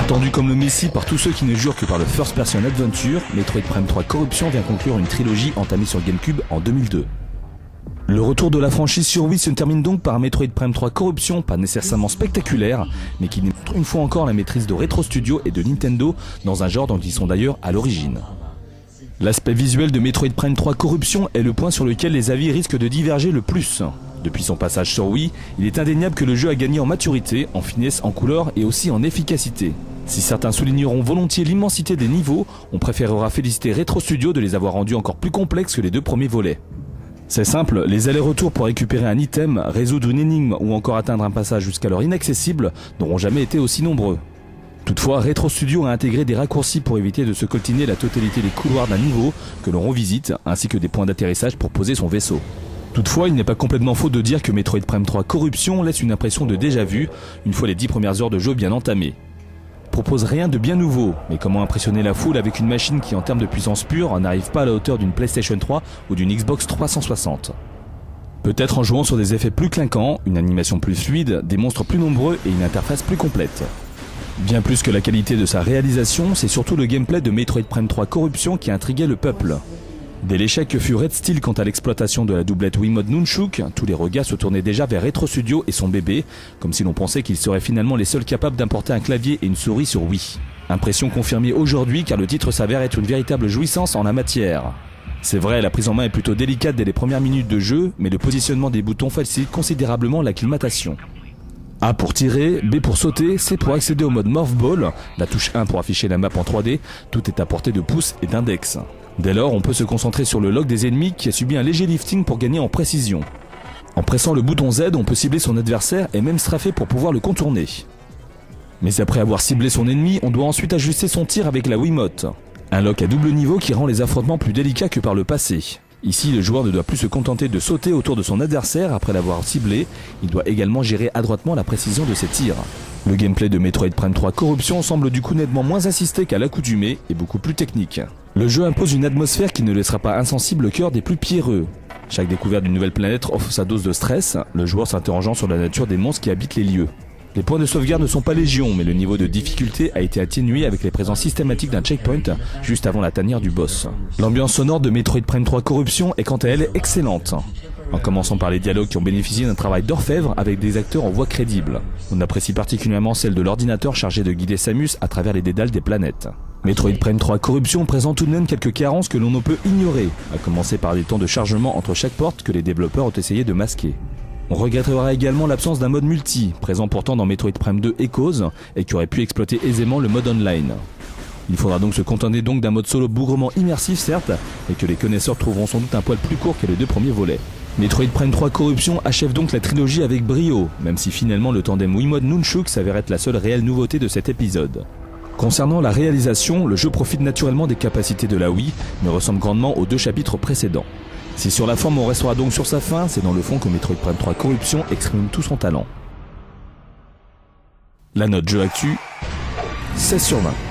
Attendu comme le Messie par tous ceux qui ne jurent que par le First Person Adventure, Metroid Prime 3 Corruption vient conclure une trilogie entamée sur GameCube en 2002. Le retour de la franchise sur Wii se termine donc par Metroid Prime 3 Corruption, pas nécessairement spectaculaire, mais qui démontre une fois encore la maîtrise de Retro Studios et de Nintendo dans un genre dont ils sont d'ailleurs à l'origine. L'aspect visuel de Metroid Prime 3 Corruption est le point sur lequel les avis risquent de diverger le plus. Depuis son passage sur Wii, il est indéniable que le jeu a gagné en maturité, en finesse, en couleur et aussi en efficacité. Si certains souligneront volontiers l'immensité des niveaux, on préférera féliciter Retro Studios de les avoir rendus encore plus complexes que les deux premiers volets. C'est simple, les allers-retours pour récupérer un item, résoudre une énigme ou encore atteindre un passage jusqu'alors inaccessible n'auront jamais été aussi nombreux. Toutefois, Retro Studios a intégré des raccourcis pour éviter de se coltiner la totalité des couloirs d'un niveau que l'on revisite, ainsi que des points d'atterrissage pour poser son vaisseau. Toutefois, il n'est pas complètement faux de dire que Metroid Prime 3 Corruption laisse une impression de déjà-vu, une fois les 10 premières heures de jeu bien entamées. Propose rien de bien nouveau, mais comment impressionner la foule avec une machine qui en termes de puissance pure n'arrive pas à la hauteur d'une PlayStation 3 ou d'une Xbox 360. Peut-être en jouant sur des effets plus clinquants, une animation plus fluide, des monstres plus nombreux et une interface plus complète. Bien plus que la qualité de sa réalisation, c'est surtout le gameplay de Metroid Prime 3 Corruption qui intriguait le peuple. Dès l'échec que fut Red Steel quant à l'exploitation de la doublette Wiimote Nunchuk, tous les regards se tournaient déjà vers Retro Studios et son bébé, comme si l'on pensait qu'ils seraient finalement les seuls capables d'importer un clavier et une souris sur Wii. Impression confirmée aujourd'hui car le titre s'avère être une véritable jouissance en la matière. C'est vrai, la prise en main est plutôt délicate dès les premières minutes de jeu, mais le positionnement des boutons facilite considérablement l'acclimatation. A pour tirer, B pour sauter, C pour accéder au mode Morph Ball, la touche 1 pour afficher la map en 3D, tout est à portée de pouce et d'index. Dès lors, on peut se concentrer sur le lock des ennemis qui a subi un léger lifting pour gagner en précision. En pressant le bouton Z, on peut cibler son adversaire et même strafer pour pouvoir le contourner. Mais après avoir ciblé son ennemi, on doit ensuite ajuster son tir avec la Wiimote. Un lock à double niveau qui rend les affrontements plus délicats que par le passé. Ici, le joueur ne doit plus se contenter de sauter autour de son adversaire après l'avoir ciblé, il doit également gérer adroitement la précision de ses tirs. Le gameplay de Metroid Prime 3 Corruption semble du coup nettement moins assisté qu'à l'accoutumée et beaucoup plus technique. Le jeu impose une atmosphère qui ne laissera pas insensible le cœur des plus pierreux. Chaque découverte d'une nouvelle planète offre sa dose de stress, le joueur s'interrogeant sur la nature des monstres qui habitent les lieux. Les points de sauvegarde ne sont pas légion, mais le niveau de difficulté a été atténué avec les présences systématiques d'un checkpoint juste avant la tanière du boss. L'ambiance sonore de Metroid Prime 3 Corruption est quant à elle excellente. En commençant par les dialogues qui ont bénéficié d'un travail d'orfèvre avec des acteurs en voix crédibles. On apprécie particulièrement celle de l'ordinateur chargé de guider Samus à travers les dédales des planètes. Metroid Prime 3 Corruption présente tout de même quelques carences que l'on ne peut ignorer, à commencer par les temps de chargement entre chaque porte que les développeurs ont essayé de masquer. On regrettera également l'absence d'un mode multi, présent pourtant dans Metroid Prime 2 Echoes, et qui aurait pu exploiter aisément le mode online. Il faudra donc se contenter d'un mode solo bougrement immersif certes, et que les connaisseurs trouveront sans doute un poil plus court que les deux premiers volets. Metroid Prime 3 Corruption achève donc la trilogie avec brio, même si finalement le tandem Wiimote Nunchuk s'avère être la seule réelle nouveauté de cet épisode. Concernant la réalisation, le jeu profite naturellement des capacités de la Wii, mais ressemble grandement aux deux chapitres précédents. Si sur la forme on restera donc sur sa fin, c'est dans le fond que Metroid Prime 3 Corruption exprime tout son talent. La note jeu actu, 16/20.